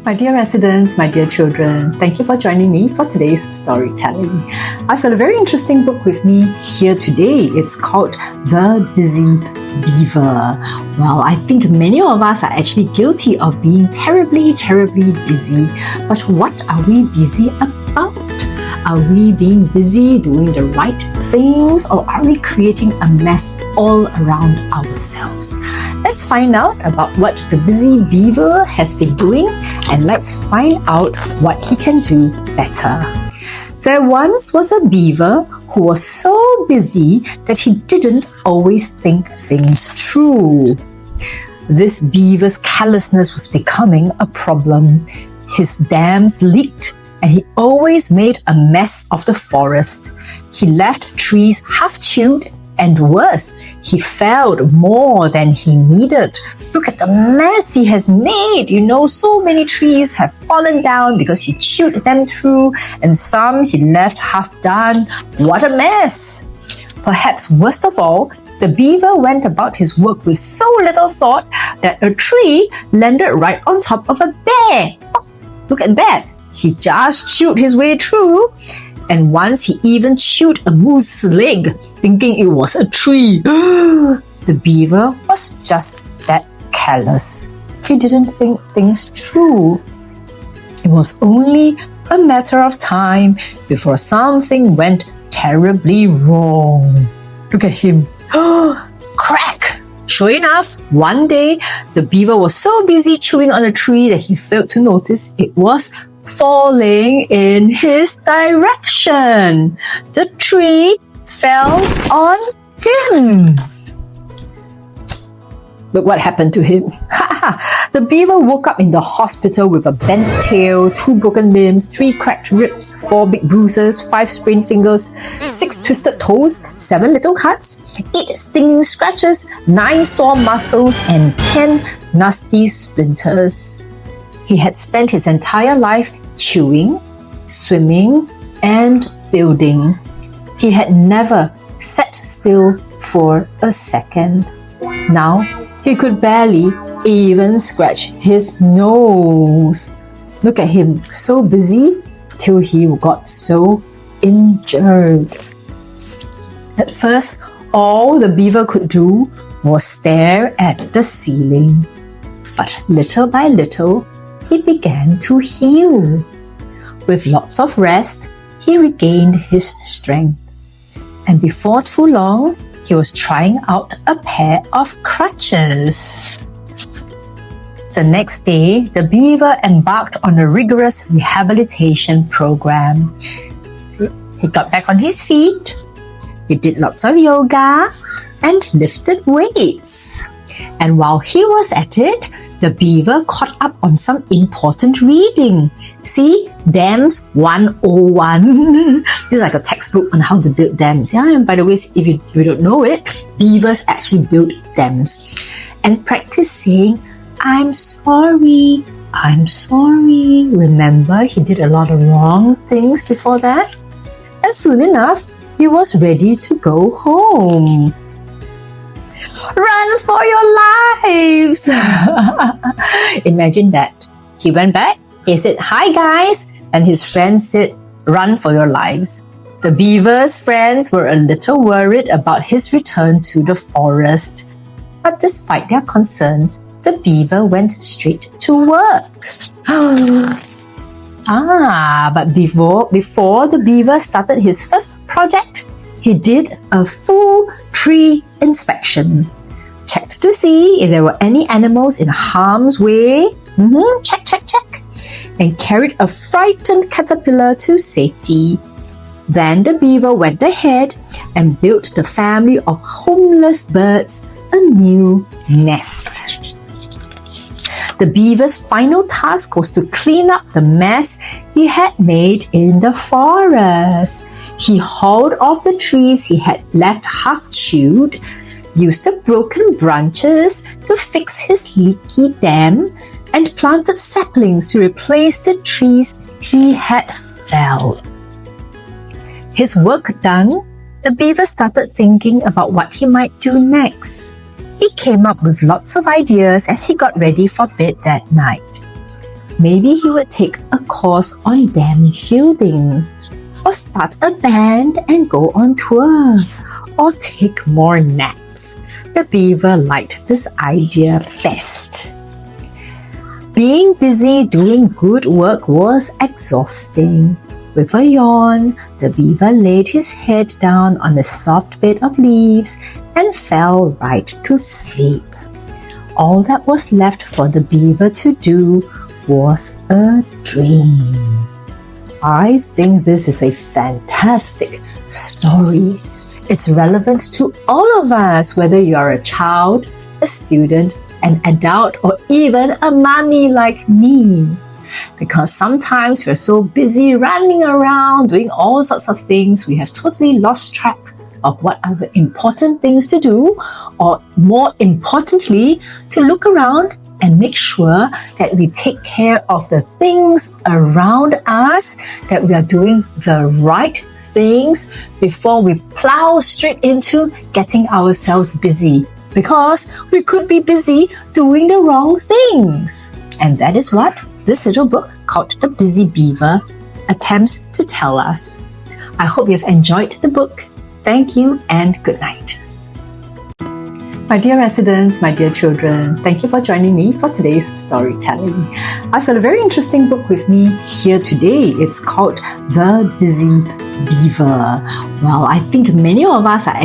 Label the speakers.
Speaker 1: My dear residents, my dear children, thank you for joining me for today's storytelling. I've got a very interesting book with me here today. It's called The Busy Beaver. Well, I think many of us are actually guilty of being terribly busy. But what are we busy about? Are we being busy doing the right things, or are we creating a mess all around ourselves? Let's find out about what the busy beaver has been doing, and let's find out what he can do better. There once was a beaver who was so busy that he didn't always think things through. This beaver's carelessness was becoming a problem. His dams leaked, and he always made a mess of the forest. He left trees half-chewed, and worse, he felled more than he needed. Look at the mess he has made. So many trees have fallen down because he chewed them through, and some he left half done. What a mess! Perhaps worst of all, the beaver went about his work with so little thought that a tree landed right on top of a bear. Oh, look at that! He just chewed his way through. And once he even chewed a moose's leg, thinking it was a tree. The beaver was just that careless. He didn't think things through. It was only a matter of time before something went terribly wrong. Look at him. Crack! Sure enough, one day, the beaver was so busy chewing on a tree that he failed to notice it was falling in his direction. The tree fell on him. Look what happened to him. The beaver woke up in the hospital with a bent tail, 2 broken limbs, 3 cracked ribs, 4 big bruises, 5 sprained fingers, 6 twisted toes, 7 little cuts, 8 stinging scratches, 9 sore muscles, and 10 nasty splinters. He had spent his entire life chewing, swimming, and building. He had never sat still for a second. Now, he could barely even scratch his nose. Look at him, so busy till he got so injured. At first, all the beaver could do was stare at the ceiling. But little by little, he began to heal. With lots of rest, he regained his strength. And before too long, he was trying out a pair of crutches. The next day, the beaver embarked on a rigorous rehabilitation program. He got back on his feet, he did lots of yoga, and lifted weights. And while he was at it, the beaver caught up on some important reading. See, Dams 101. This is like a textbook on how to build dams. Yeah, and by the way, if you don't know it, beavers actually build dams. And practice saying, I'm sorry. Remember, he did a lot of wrong things before that. And soon enough, he was ready to go home. Run for your lives! Imagine that. He went back, he said, hi guys, and his friends said, run for your lives. The beaver's friends were a little worried about his return to the forest. But despite their concerns, the beaver went straight to work. But before the beaver started his first project, he did a full tree inspection. Checked to see if there were any animals in harm's way. Check. And carried a frightened caterpillar to safety. Then the beaver went ahead and built the family of homeless birds a new nest. The beaver's final task was to clean up the mess he had made in the forest. He hauled off the trees he had left half-chewed, used the broken branches to fix his leaky dam, and planted saplings to replace the trees he had felled. His work done, the beaver started thinking about what he might do next. He came up with lots of ideas as he got ready for bed that night. Maybe he would take a course on dam building, or start a band and go on tour, or take more naps. The beaver liked this idea best. Being busy doing good work was exhausting. With a yawn, the beaver laid his head down on a soft bed of leaves and fell right to sleep. All that was left for the beaver to do was a dream. I think this is a fantastic story. It's relevant to all of us, whether you are a child, a student, an adult, or even a mommy like me. Because sometimes we're so busy running around doing all sorts of things, we have totally lost track of what are the important things to do, or more importantly, to look around and make sure that we take care of the things around us, that we are doing the right things before we plow straight into getting ourselves busy. Because we could be busy doing the wrong things. And that is what this little book called The Busy Beaver attempts to tell us. I hope you've enjoyed the book. Thank you and good night. My dear residents, my dear children, thank you for joining me for today's storytelling. I've got a very interesting book with me here today. It's called The Busy Beaver. Well, I think many of us are